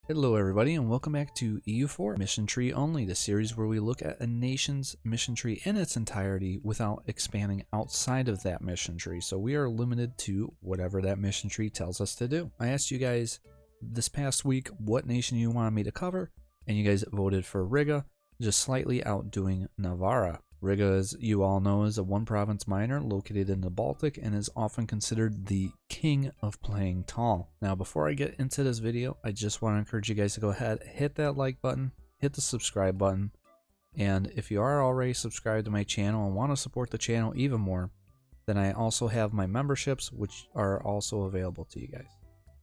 Hello everybody and welcome back to EU4 Mission Tree Only, the series where we look at a nation's mission tree in its entirety without expanding outside of that mission tree. So we are limited to whatever that mission tree tells us to do. I asked you guys this past week what nation you wanted me to cover, and you guys voted for Riga, just slightly outdoing Navarra. Riga, as you all know, is a one-province minor located in the Baltic and is often considered the king of playing tall. Now, before I get into this video, I just want to encourage you guys to go ahead, hit that like button, hit the subscribe button, and if you are already subscribed to my channel and want to support the channel even more, then I also have my memberships, which are also available to you guys.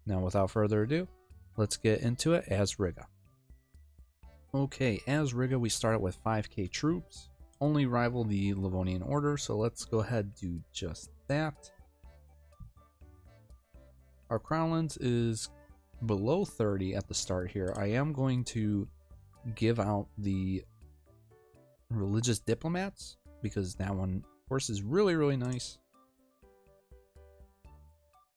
Now, without further ado, let's get into it as Riga. Okay, as Riga, we start out with 5k troops. Only rival the Livonian Order, so let's go ahead and do just that. Our Crownlands is below 30 at the start here. I am going to give out the religious diplomats because that one, of course, is really nice.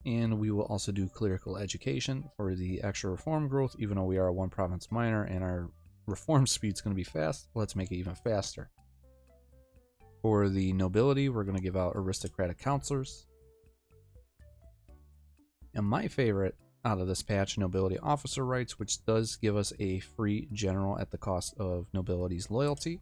And we will also do clerical education for the extra reform growth, even though we are a one province minor and our reform speed is going to be fast. Let's make it even faster. For the nobility, we're going to give out aristocratic counselors. And my favorite out of this patch, nobility officer rights, which does give us a free general at the cost of nobility's loyalty.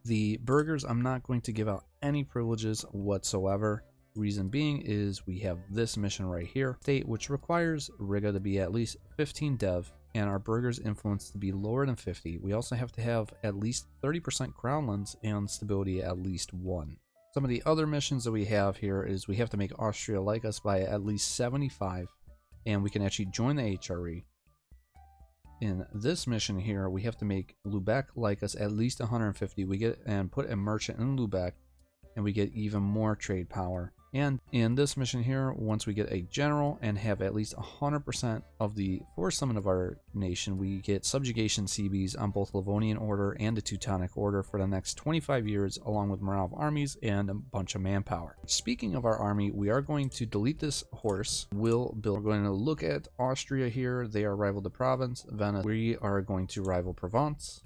The burghers, I'm not going to give out any privileges whatsoever. Reason being is we have this mission right here, state, which requires Riga to be at least 15 dev and our burghers influence to be lower than 50. We also have to have at least 30% crownlands and stability at least 1. Some of the other missions that we have here is we have to make Austria like us by at least 75, and we can actually join the HRE. In this mission here, we have to make Lubeck like us at least 150. We get and put a merchant in Lubeck, and we get even more trade power. And in this mission here, once we get a general and have at least 100% of the force summon of our nation, we get subjugation CBs on both Livonian Order and the Teutonic Order for the next 25 years, along with morale of armies and a bunch of manpower. Speaking of our army, we are going to delete this horse. We're going to look at Austria here. They are rival to province. Venice, we are going to rival Provence.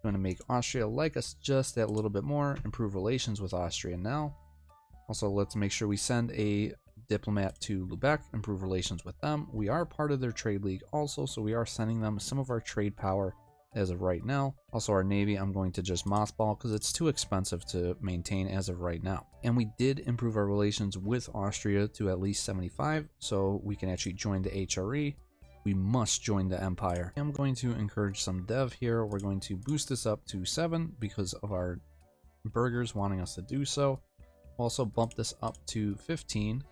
Going to make Austria like us just that little bit more, improve relations with Austria now. Also, let's make sure we send a diplomat to Lubeck, improve relations with them. We are part of their trade league also, so we are sending them some of our trade power as of right now. Also, our navy, I'm going to just mothball because it's too expensive to maintain as of right now. And we did improve our relations with Austria to at least 75, so we can actually join the HRE. We must join the Empire. I'm going to encourage some dev here. We're going to boost this up to 7 because of our burghers wanting us to do so. Also bump this up to 15.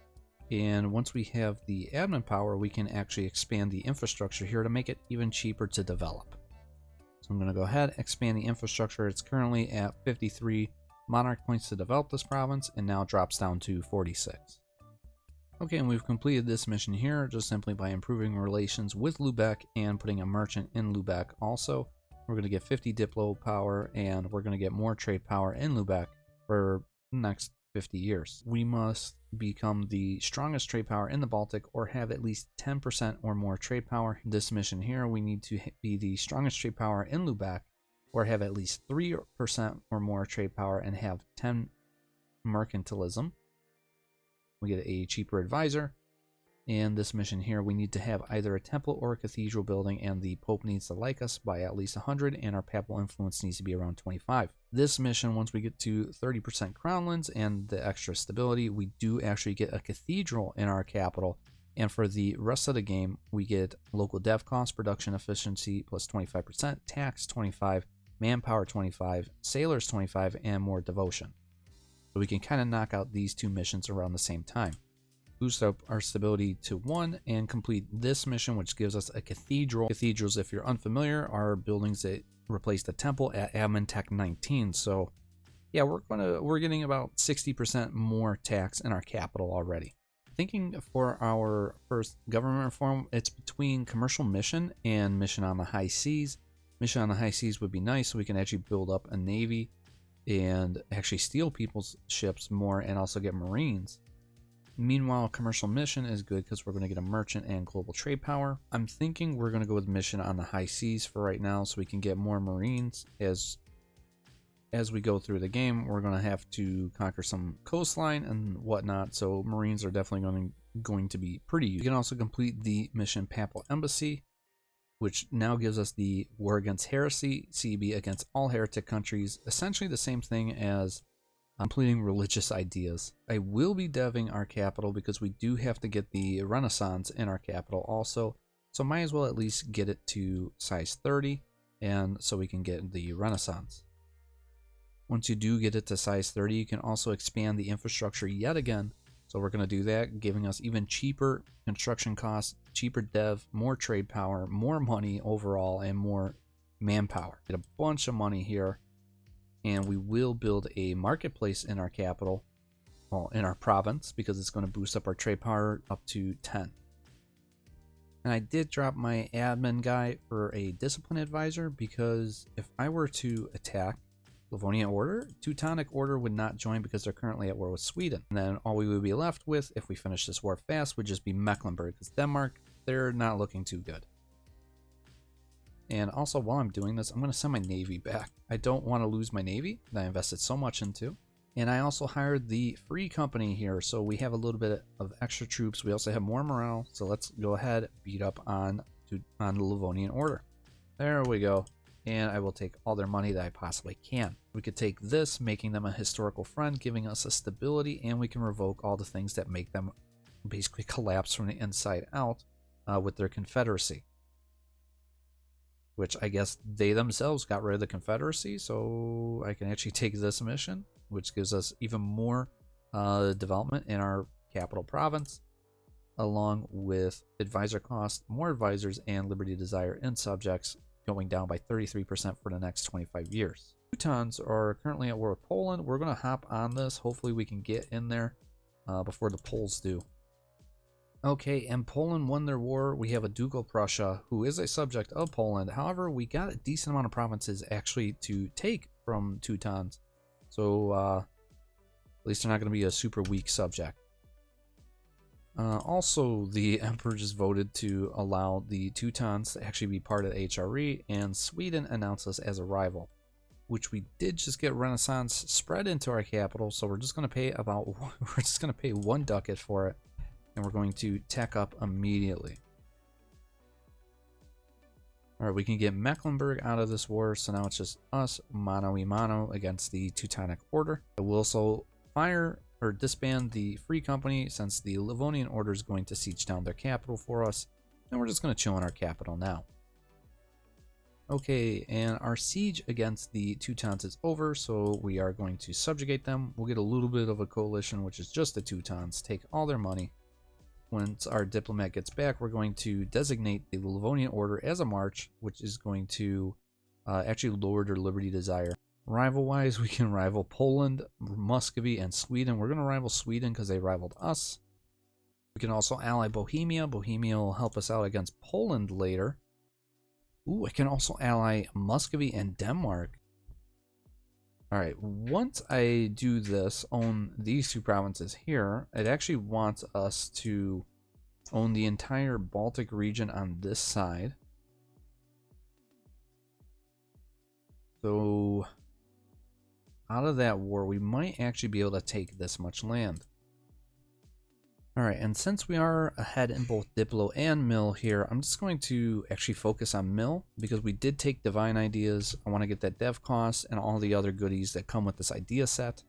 And once we have the admin power, we can actually expand the infrastructure here to make it even cheaper to develop. So I'm going to go ahead, expand the infrastructure. It's currently at 53 monarch points to develop this province and now drops down to 46. Okay, and we've completed this mission here just simply by improving relations with Lubeck and putting a merchant in Lubeck also. We're going to get 50 Diplo power and we're going to get more trade power in Lubeck for the next 50 years. We must become the strongest trade power in the Baltic or have at least 10% or more trade power. This mission here, we need to be the strongest trade power in Lubeck or have at least 3% or more trade power and have 10 mercantilism. We get a cheaper advisor. And this mission here, we need to have either a temple or a cathedral building, and the Pope needs to like us by at least 100, and our papal influence needs to be around 25. This mission, once we get to 30% crownlands and the extra stability, we do actually get a cathedral in our capital. And for the rest of the game, we get local dev cost, production efficiency plus 25%, tax 25, manpower 25, sailors 25, and more devotion. So we can kind of knock out these two missions around the same time. Boost up our stability to 1 and complete this mission, which gives us a cathedral. Cathedrals, if you're unfamiliar, are buildings that replace the temple at admin tech 19. So yeah, we're getting about 60% more tax in our capital already. Thinking for our first government reform, it's between commercial mission and mission on the high seas. Mission on the high seas would be nice, so we can actually build up a navy and actually steal people's ships more and also get marines. Meanwhile, commercial mission is good because we're going to get a merchant and global trade power. I'm thinking we're going to go with mission on the high seas for right now so we can get more marines. As we go through the game, we're going to have to conquer some coastline and whatnot, so marines are definitely going to be pretty useful. We can also complete the mission Papal Embassy, which now gives us the War Against Heresy, CB against all heretic countries, essentially the same thing as completing religious ideas. I will be deving our capital because we do have to get the Renaissance in our capital also, so might as well at least get it to size 30, and so we can get the Renaissance. Once you do get it to size 30, you can also expand the infrastructure yet again. So we're going to do that, giving us even cheaper construction costs, cheaper dev, more trade power, more money overall, and more manpower. Get a bunch of money here, and we will build a marketplace in our capital, well, in our province, because it's going to boost up our trade power up to 10. And I did drop my admin guy for a discipline advisor, because if I were to attack Livonian Order, Teutonic Order would not join because they're currently at war with Sweden. And then all we would be left with, if we finish this war fast, would just be Mecklenburg, because Denmark, they're not looking too good. And also, while I'm doing this, I'm going to send my navy back. I don't want to lose my navy that I invested so much into. And I also hired the free company here, so we have a little bit of extra troops. We also have more morale, so let's go ahead, beat up on the Livonian Order. There we go. And I will take all their money that I possibly can. We could take this, making them a historical friend, giving us a stability, and we can revoke all the things that make them basically collapse from the inside out with their confederacy. Which I guess they themselves got rid of the confederacy, so I can actually take this mission, which gives us even more development in our capital province, along with advisor cost, more advisors, and liberty desire in subjects, going down by 33% for the next 25 years. Teutons are currently at war with Poland. We're going to hop on this. Hopefully we can get in there before the Poles do. Okay, and Poland won their war. We have a Ducal Prussia, who is a subject of Poland. However, we got a decent amount of provinces actually to take from Teutons. So at least they're not going to be a super weak subject. Also, the Emperor just voted to allow the Teutons to actually be part of the HRE, and Sweden announced us as a rival, which we did just get Renaissance spread into our capital. So we're just going to pay one ducat for it, and we're going to tech up immediately. All right, we can get Mecklenburg out of this war, so now it's just us mano a mano against the Teutonic Order. We'll also fire or disband the free company, since the Livonian Order is going to siege down their capital for us, and we're just going to chill in our capital now. Okay, and our siege against the Teutons is over, so we are going to subjugate them. We'll get a little bit of a coalition, which is just the Teutons, take all their money. Once our diplomat gets back, we're going to designate the Livonian Order as a march, which is going to actually lower their liberty desire. Rival-wise, we can rival Poland, Muscovy, and Sweden. We're going to rival Sweden because they rivaled us. We can also ally Bohemia. Bohemia will help us out against Poland later. Ooh, I can also ally Muscovy and Denmark. Alright, once I do this, own these two provinces here, it actually wants us to own the entire Baltic region on this side. So out of that war, we might actually be able to take this much land. Alright, and since we are ahead in both Diplo and Mill here, I'm just going to actually focus on Mill, because we did take Divine Ideas. I want to get that dev cost and all the other goodies that come with this idea set.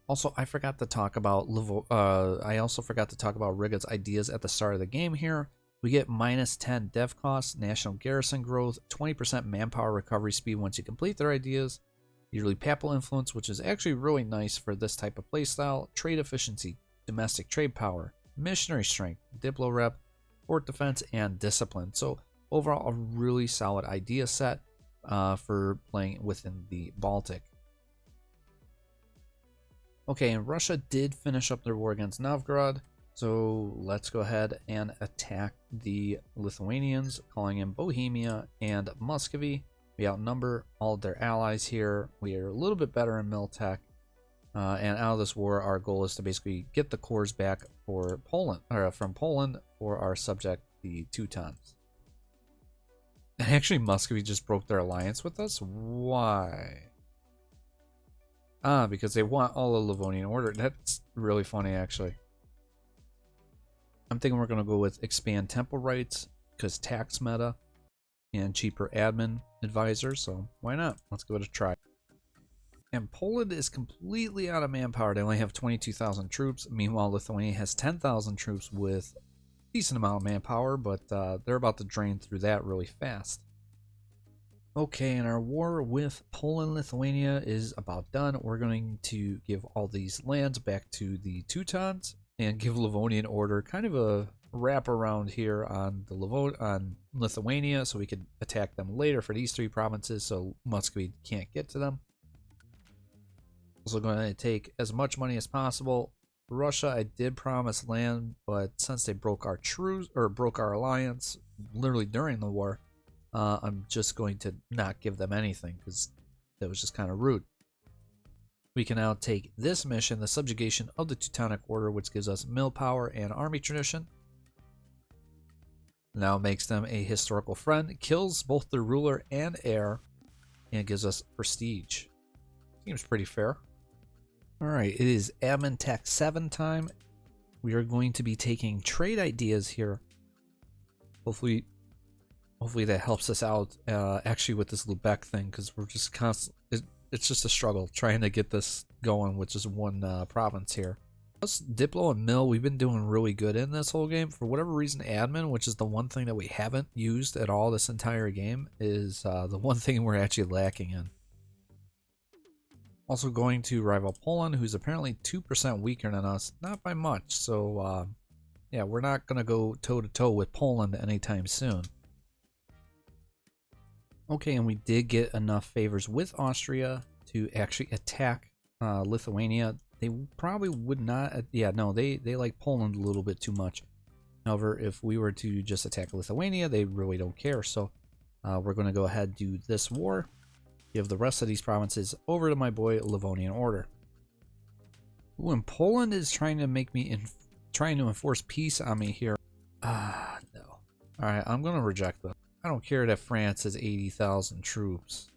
Also, I forgot to talk about Riga's ideas at the start of the game here. We get -10 dev costs, national garrison growth, 20% manpower recovery speed once you complete their ideas, yearly papal influence, which is actually really nice for this type of playstyle, trade efficiency, domestic trade power, missionary strength, diplo rep, port defense, and discipline. So overall, a really solid idea set for playing within the Baltic. Okay, and Russia did finish up their war against Novgorod, so let's go ahead and attack the Lithuanians, calling in Bohemia and Muscovy. We outnumber all of their allies here. We are a little bit better in Miltech. And out of this war, our goal is to basically get the cores back for Poland, or from Poland, for our subject, the Teutons. And actually, Muscovy just broke their alliance with us. Why? Ah, because they want all the Livonian order. That's really funny, actually. I'm thinking we're going to go with expand temple rights because tax meta and cheaper admin advisor. So why not? Let's give it a try. And Poland is completely out of manpower. They only have 22,000 troops. Meanwhile, Lithuania has 10,000 troops with a decent amount of manpower, but they're about to drain through that really fast. Okay, and our war with Poland, Lithuania is about done. We're going to give all these lands back to the Teutons and give Livonian order kind of a wrap around here on the on Lithuania, so we could attack them later for these 3 provinces, so Muscovy can't get to them. Also going to take as much money as possible. Russia, I did promise land, but since they broke our truce or broke our alliance literally during the war, I'm just going to not give them anything because that was just kind of rude. We can now take this mission, the subjugation of the Teutonic Order, which gives us mill power and army tradition. Now makes them a historical friend, kills both their ruler and heir, and gives us prestige. Seems pretty fair. Alright, it is admin tax 7 time. We are going to be taking trade ideas here. Hopefully that helps us out actually with this Lubeck thing, because we're just it's just a struggle trying to get this going with just one province here. Us Diplo and Mill, we've been doing really good in this whole game. For whatever reason, admin, which is the one thing that we haven't used at all this entire game, is the one thing we're actually lacking in. Also going to rival Poland, who's apparently 2% weaker than us, not by much. So yeah, we're not going to go toe-to-toe with Poland anytime soon. Okay, and we did get enough favors with Austria to actually attack Lithuania. They probably would not, yeah, no, they like Poland a little bit too much. However, if we were to just attack Lithuania, they really don't care. So we're going to go ahead and do this war. Give the rest of these provinces over to my boy Livonian Order. Ooh, and Poland is trying to make me trying to enforce peace on me here. Ah, no. All right, I'm going to reject this. I don't care that France has 80,000 troops.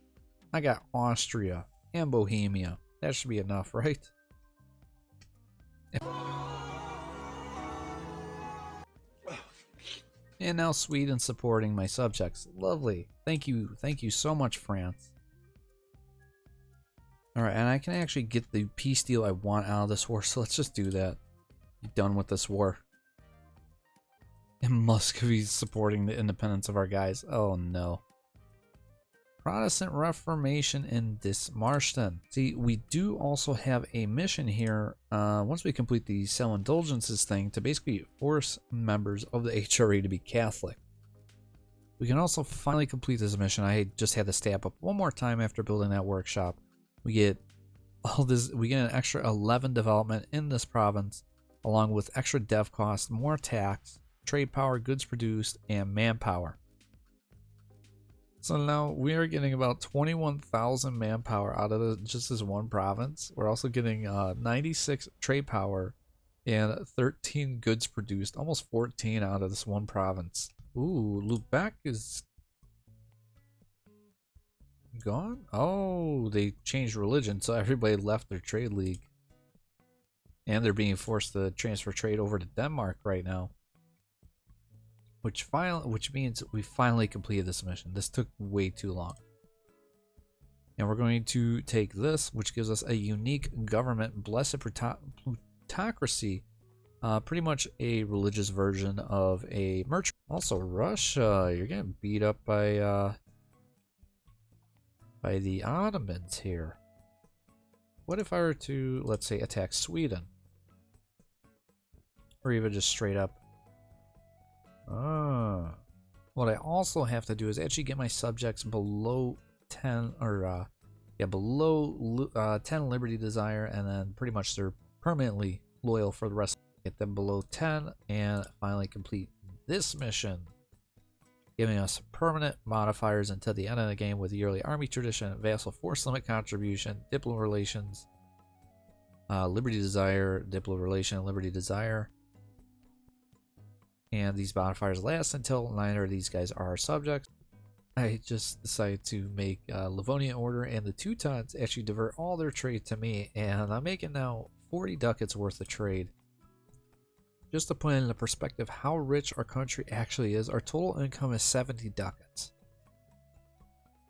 I got Austria and Bohemia. That should be enough, right? And now Sweden supporting my subjects. Lovely. Thank you so much, France. Alright, and I can actually get the peace deal I want out of this war, so let's just do that. Be done with this war. And Muscovy's supporting the independence of our guys. Oh no. Protestant Reformation in Dismarshten. See, we do also have a mission here, once we complete the Cell Indulgences thing, to basically force members of the HRA to be Catholic. We can also finally complete this mission. I just had to stamp up one more time after building that workshop. We get all this, we get an extra 11 development in this province, along with extra dev cost, more tax, trade power, goods produced, and manpower. So now we are getting about 21,000 manpower out of just this one province. We're also getting 96 trade power and 13 goods produced, almost 14 out of this one province. Ooh, Lubeck is gone? Oh, they changed religion, so everybody left their trade league. And they're being forced to transfer trade over to Denmark right now. Which means we finally completed this mission. This took way too long. And we're going to take this, which gives us a unique government, Blessed Plutocracy. Pretty much a religious version of a merchant. Also, Russia, you're getting beat up by the Ottomans here. What if I were to, let's say, attack Sweden? Or even just straight up. What I also have to do is actually get my subjects below 10, or below 10 liberty desire, and then pretty much they're permanently loyal for the rest. Get them below 10, and finally complete this mission, giving us permanent modifiers until the end of the game with yearly army tradition, vassal force limit contribution, diplomatic relations, Liberty Desire, Diplo Relation, Liberty Desire. And these modifiers last until neither of these guys are our subjects. I just decided to make Livonian Order and the Teutons actually divert all their trade to me, and I'm making now 40 ducats worth of trade. Just to put into perspective how rich our country actually is, our total income is 70 ducats,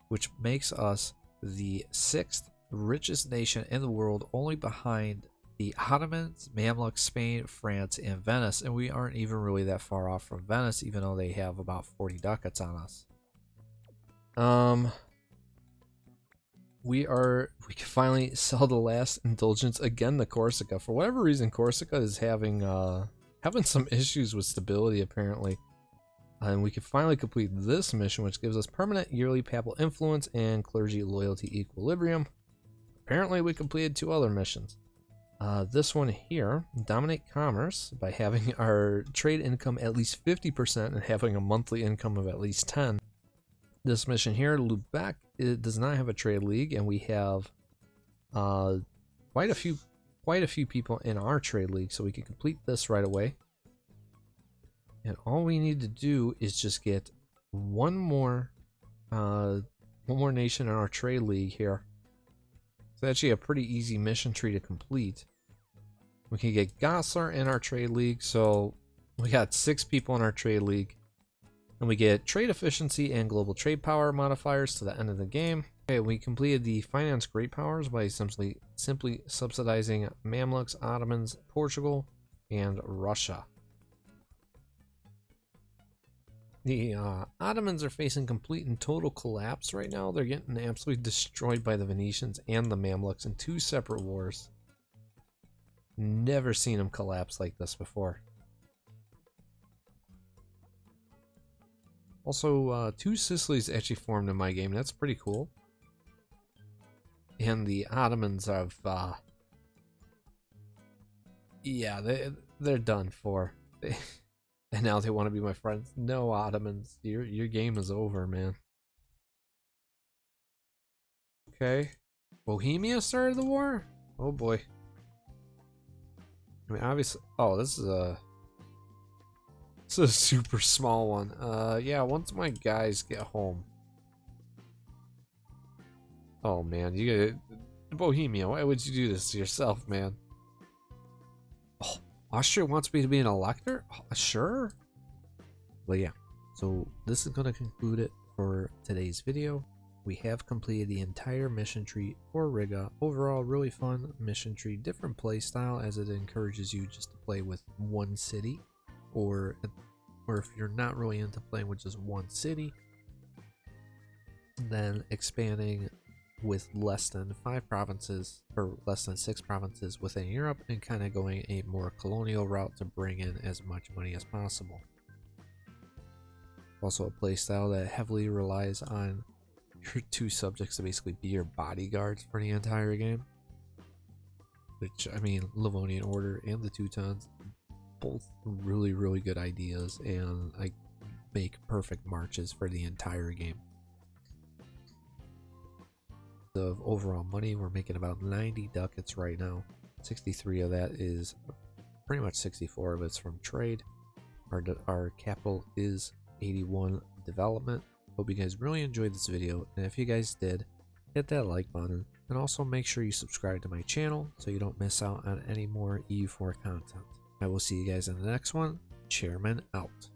which makes us the 6th richest nation in the world, only behind the Ottomans, Mamluks, Spain, France, and Venice, and we aren't even really that far off from Venice, even though they have about 40 ducats on us. We can finally sell the last indulgence again to Corsica. For whatever reason, Corsica is having some issues with stability apparently. And we can finally complete this mission, which gives us permanent yearly papal influence and clergy loyalty equilibrium. Apparently we completed 2 other missions. This one here, dominate commerce by having our trade income at least 50% and having a monthly income of at least 10. This mission here, Lubeck, it does not have a trade league, and we have quite a few people in our trade league, so we can complete this right away. And all we need to do is just get one more nation in our trade league here. It's actually a pretty easy mission tree to complete. We can get Goslar in our trade league, so we got 6 people in our trade league. And we get trade efficiency and global trade power modifiers to the end of the game. Okay, we completed the finance great powers by simply subsidizing Mamluks, Ottomans, Portugal, and Russia. The Ottomans are facing complete and total collapse right now. They're getting absolutely destroyed by the Venetians and the Mamluks in 2 separate wars. Never seen them collapse like this before. Also, 2 Sicilies actually formed in my game. That's pretty cool. And the Ottomans have, yeah, they're done for. And now they want to be my friends. No, Ottomans, your game is over, man. Okay, Bohemia started the war. Oh boy. I mean, obviously. Oh, this is a super small one. Yeah, once my guys get home. Oh man, you get Bohemia. Why would you do this to yourself, man? Oh, Austria wants me to be an elector? Oh, sure. But yeah, so this is going to conclude it for today's video. We have completed the entire mission tree for Riga. Overall, really fun mission tree, different play style as it encourages you just to play with one city. Or if you're not really into playing with just one city, then expanding with less than 5 provinces or less than 6 provinces within Europe and kind of going a more colonial route to bring in as much money as possible. Also a playstyle that heavily relies on your 2 subjects to basically be your bodyguards for the entire game. Which, I mean, Livonian Order and the Teutons, both really good ideas, and I make perfect marches for the entire game. Of overall money, we're making about 90 ducats right now. 63 of that is pretty much 64 of it's from trade. Our capital is 81 development. Hope you guys really enjoyed this video, and if you guys did, hit that like button, and also make sure you subscribe to my channel so you don't miss out on any more EU4 content. I will see you guys in the next one. Chairman out.